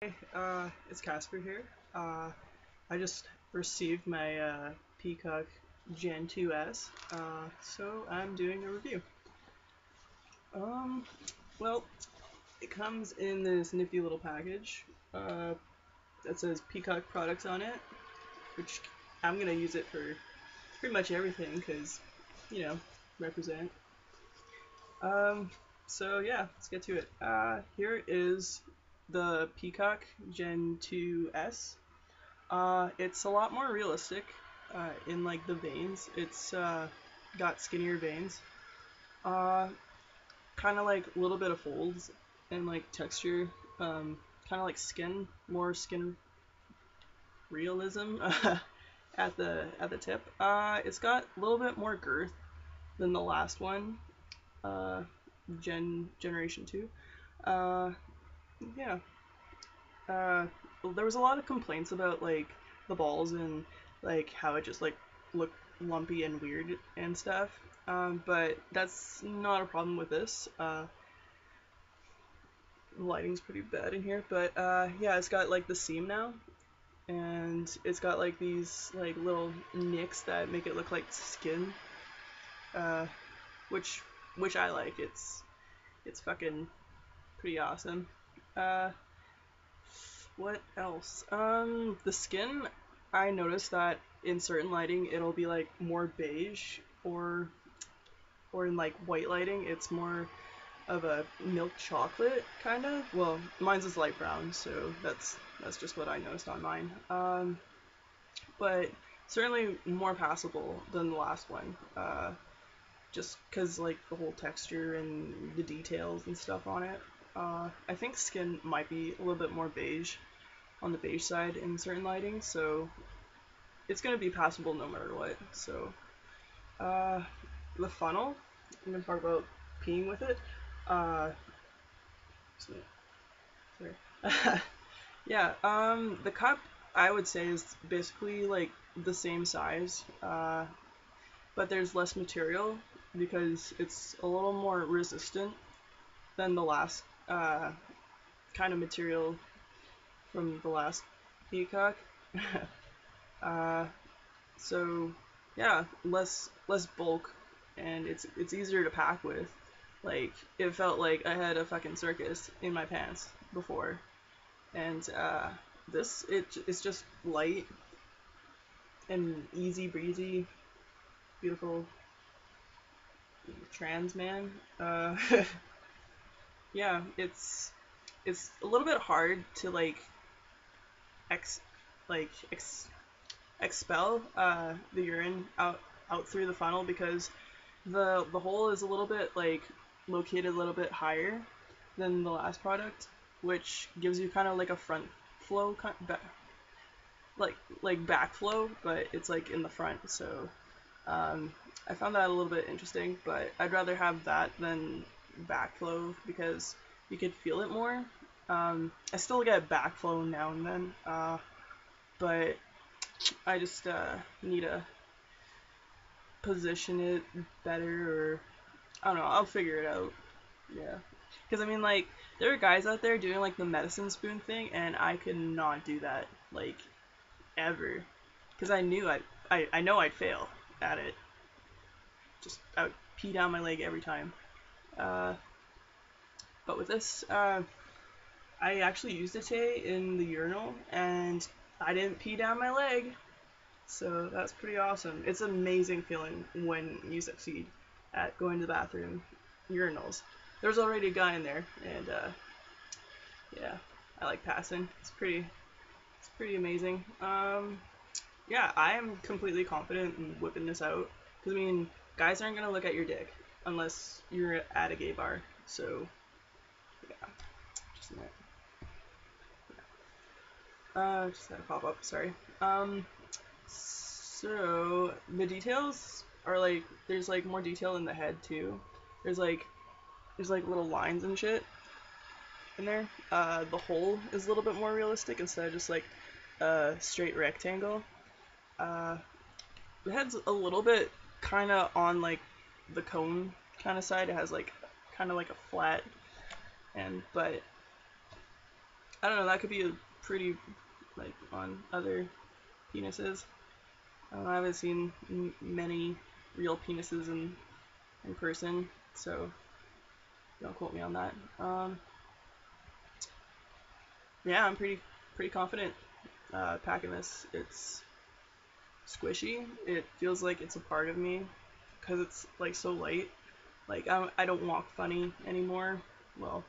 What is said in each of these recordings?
Hey, it's Casper here. I just received my Peacock Gen2s, so I'm doing a review. Um, well, it comes in this nifty little package that says Peacock products on it, which I'm gonna use it for pretty much everything because, you know, represent. Um, so yeah, let's get to it. Here is the Peacock Gen2s. It's a lot more realistic in like the veins. It's got skinnier veins. Uh, kind of like a little bit of folds and like texture. Kind of like skin, more skin realism at the tip. It's got a little bit more girth than the last one. Uh, Generation 2. Uh, yeah. Uh, there was a lot of complaints about like the balls and like how it just like looked lumpy and weird and stuff. But that's not a problem with this. The lighting's pretty bad in here, but yeah, it's got like the seam now, and it's got like these like little nicks that make it look like skin, uh, which which I like. It's fucking pretty awesome. Uh, What else? The skin, I noticed that in certain lighting it'll be like more beige, or in like white lighting it's more of a milk chocolate kind of. Well, mine's is light brown, so that's just what I noticed on mine. But certainly more passable than the last one. Just because like the whole texture and the details and stuff on it. I think skin might be a little bit more beige on the beige side in certain lighting, so it's gonna be passable no matter what. So, uh, the funnel, I'm gonna talk about peeing with it. Uh, sorry. Yeah, the cup I would say is basically like the same size, but there's less material because it's a little more resistant than the last kind of material from the last Peacock. uh, So yeah, less bulk, and it's easier to pack with. Like it felt like I had a fucking circus in my pants before, and it's just light and easy breezy, beautiful trans man. Yeah, it's a little bit hard to ex like ex expel the urine out through the funnel because the hole is a little bit like located a little bit higher than the last product, which gives you kind of like a front flow like backflow, but it's like in the front. So um, I found that a little bit interesting, but I'd rather have that than backflow because you could feel it more. I still get backflow now and then, but I just need to position it better, or I don't know. I'll figure it out. Yeah. Because I mean, like, there are guys out there doing like the medicine spoon thing, and I could not do that, like, ever. Because I knew I know I'd fail at it. Just I would pee down my leg every time. Uh, but with this, I actually used it today in the urinal, and I didn't pee down my leg. So that's pretty awesome. It's an amazing feeling when you succeed at going to the bathroom urinals. There's already a guy in there, and yeah, I like passing. It's pretty amazing. Yeah, I am completely confident in whipping this out. Cause I mean, guys aren't gonna look at your dick unless you're at a gay bar. So yeah, just a minute. Just had a pop up. Sorry. So the details are like there's like more detail in the head too. There's like little lines and shit in there. The hole is a little bit more realistic instead of just like a straight rectangle. Uh, the head's a little bit kind of on like the cone kind of side. It has like kind of like a flat end, but I don't know, that could be a pretty, like, on other penises. I haven't seen many real penises in person, so don't quote me on that. Yeah, I'm pretty confident packing this. It's squishy. It feels like it's a part of me because it's like so light. Like I don't walk funny anymore. Well,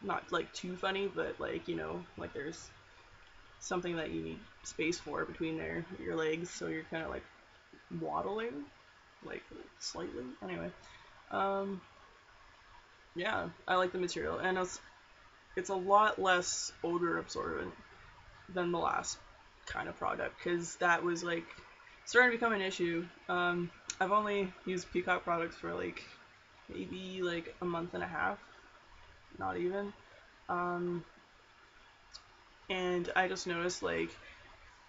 not like too funny, but like, you know, like there's something that you need space for between your legs, so you're kind of like waddling, like slightly. Anyway, um, yeah, I like the material, and it's a lot less odor absorbent than the last kind of product, because that was like starting to become an issue. I've only used Peacock products for like maybe like a month and a half, not even. Um, and I just noticed like,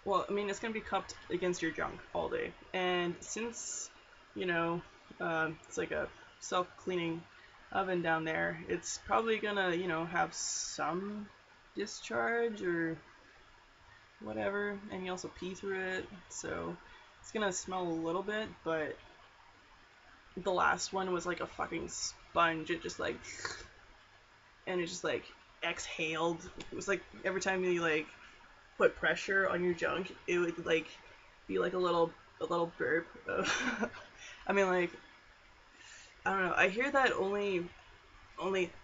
well, I mean, it's gonna be cupped against your junk all day, and since, you know, it's like a self-cleaning oven down there, it's probably gonna, you know, have some discharge or whatever, and you also pee through it, so it's gonna smell a little bit, but the last one was like a fucking sponge. It just like, and it just like exhaled. It was like every time you like put pressure on your junk, it would like be like a little burp of I mean, like, I don't know. I hear that only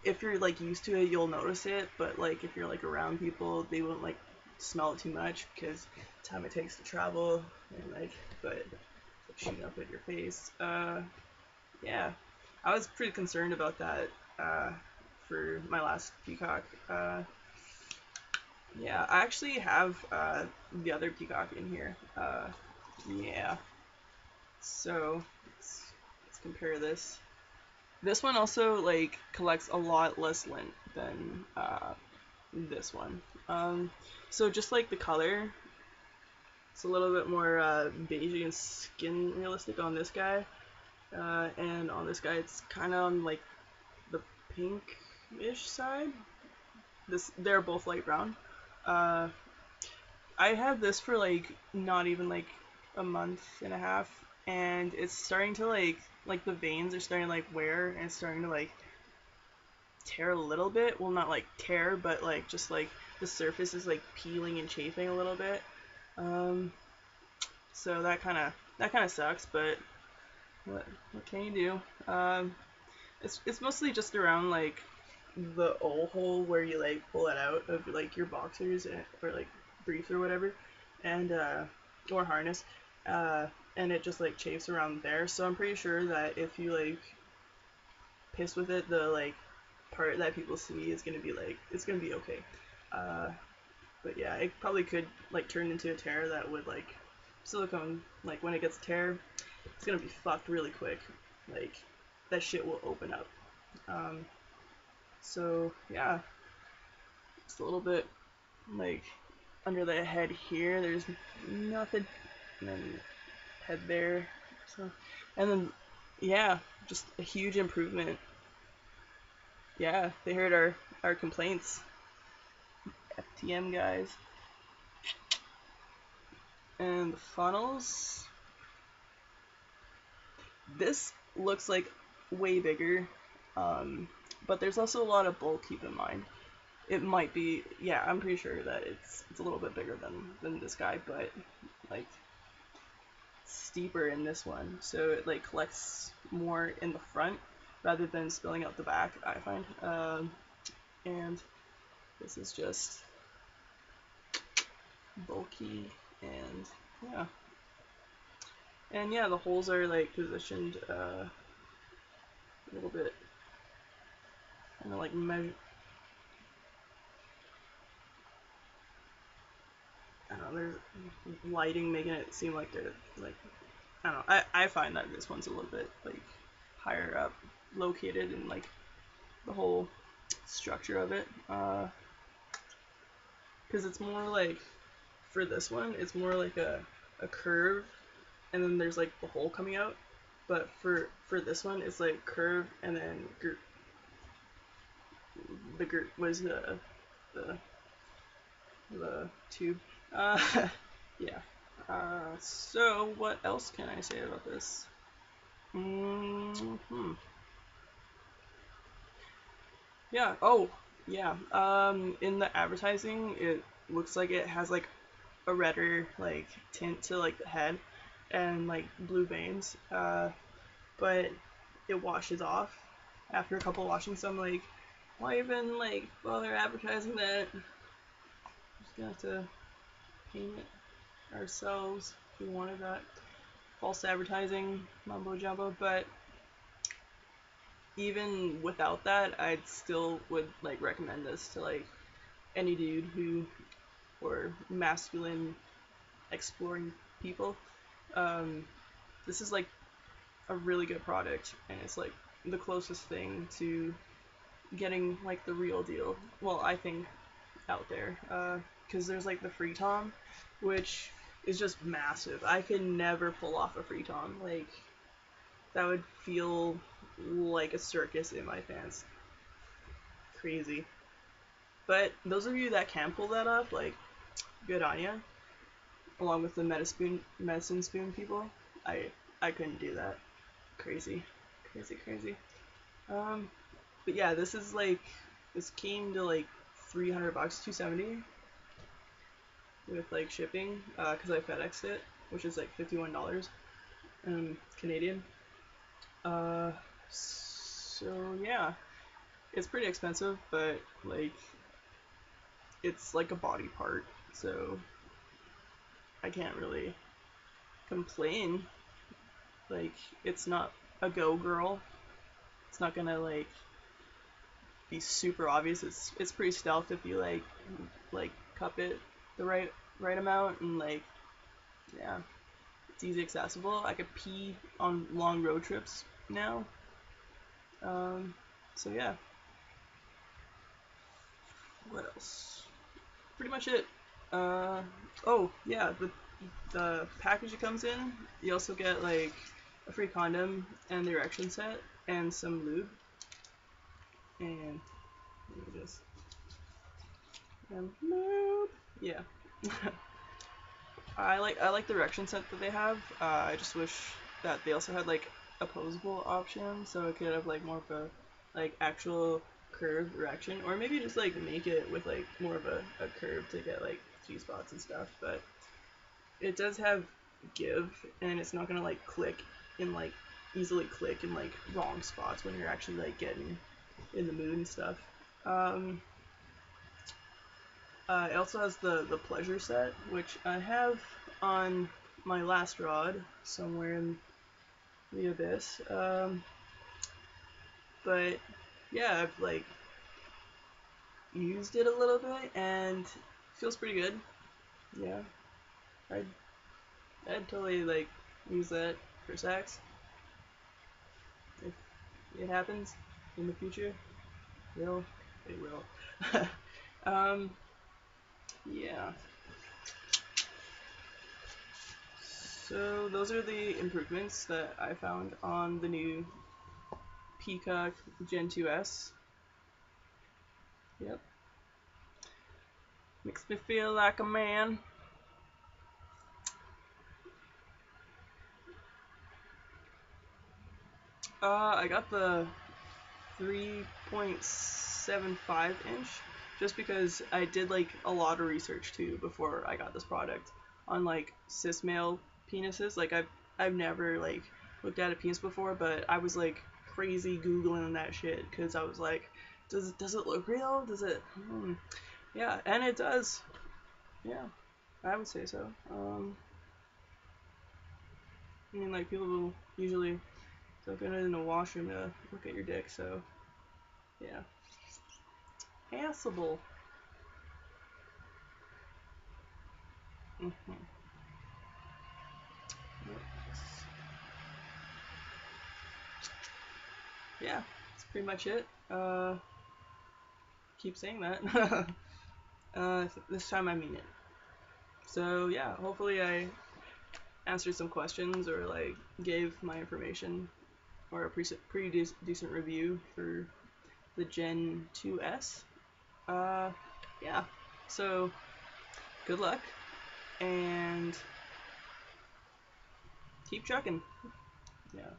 if you're like used to it, you'll notice it, but like if you're like around people, they won't like smell it too much because the time it takes to travel and like, but shooting up at your face. Yeah, I was pretty concerned about that for my last Peacock. Yeah, I actually have the other Peacock in here. Yeah, so let's compare this. This one also like collects a lot less lint than this one. So just like the color, it's a little bit more beige and skin realistic on this guy, and on this guy it's kind of on like the pinkish side. They're both light brown. Uh, I had this for like not even like a month and a half, and it's starting to like the veins are starting to like wear, and it's starting to like tear a little bit. Well, not like tear, but like just like the surface is like peeling and chafing a little bit. Um, so that kind of sucks, but what can you do? It's mostly just around like the O hole where you like pull it out of like your boxers or like briefs or whatever, and or harness, and it just like chafes around there. So I'm pretty sure that if you like piss with it, the like part that people see is gonna be like, it's gonna be okay. Uh, but yeah, it probably could like turn into a tear that would like silicone, like when it gets a tear, it's gonna be fucked really quick. Like that shit will open up. Um, so yeah, just a little bit like under the head here. There's nothing, and then head there. So, and then yeah, just a huge improvement. Yeah, they heard our complaints, FTM guys. And the funnels. This looks like way bigger, um, but there's also a lot of bulk. Keep in mind, it might be. Yeah, I'm pretty sure that it's a little bit bigger than this guy, but like steeper in this one, so it like collects more in the front rather than spilling out the back, I find. And this is just bulky, and yeah, and yeah, the holes are like positioned a little bit, kind of like measure. I don't know, there's lighting making it seem like they're like, I don't know. I find that this one's a little bit like higher up located in like the whole structure of it. Because it's more like, for this one, it's more like a curve, and then there's like the hole coming out. But for this one, it's like curve, and then the the tube. Yeah. So what else can I say about this? Yeah. Oh, yeah. In the advertising, it looks like it has like a redder like tint to like the head and like blue veins. But it washes off after a couple washings. So I'm like, why even like bother advertising that? Just gonna have to paint it ourselves if we wanted that. False advertising, mumbo jumbo, but even without that, I'd still would like recommend this to like any dude who or masculine exploring people. This is like a really good product, and it's like the closest thing to getting like the real deal. Well, I think out there, because there's like the free tom, which is just massive. I can never pull off a free tom. Like that would feel like a circus in my pants. Crazy. But those of you that can pull that off, like, good on ya. Along with the medicine spoon people, I couldn't do that. Crazy, crazy, crazy. But yeah, this came to like $300, $270 with like shipping, cause I FedExed it, which is like $51, Canadian. So yeah, it's pretty expensive, but like it's like a body part, so I can't really complain. Like it's not a go girl. It's not gonna like be super obvious. It's pretty stealth if you like cup it the right amount, and like yeah, it's easy accessible. I could pee on long road trips now. So yeah. What else? Pretty much it. Oh yeah, the package it comes in, you also get like a free condom and the erection set and some lube. And let me just lube. Yeah. I like the erection set that they have. I just wish that they also had like opposable option, so it could have like more of a like actual curved erection, or maybe just like make it with like more of a curve to get like G spots and stuff. But it does have give, and it's not gonna like click in like easily click in like wrong spots when you're actually like getting in the mood and stuff. It also has the pleasure set, which I have on my last rod somewhere in the abyss. But yeah, I've like used it a little bit and it feels pretty good. Yeah, I'd totally like use that for sex if it happens in the future. It will. Yeah. So those are the improvements that I found on the new Peecock Gen2s. Yep. Makes me feel like a man. I got the 3.75 inch just because I did like a lot of research too before I got this product on like cis male penises. Like I've never like looked at a penis before, but I was like crazy googling that shit because I was like, does it look real? Does it? Yeah, and it does. Yeah, I would say so. I mean, like people will usually don't go in the washroom to look at your dick, so yeah. Passable. Mm-hmm. Yeah, that's pretty much it. Keep saying that. This time I mean it. So yeah, hopefully I answered some questions or like gave my information or a pretty decent review for the Gen 2s. yeah, so good luck and keep trucking. Yeah.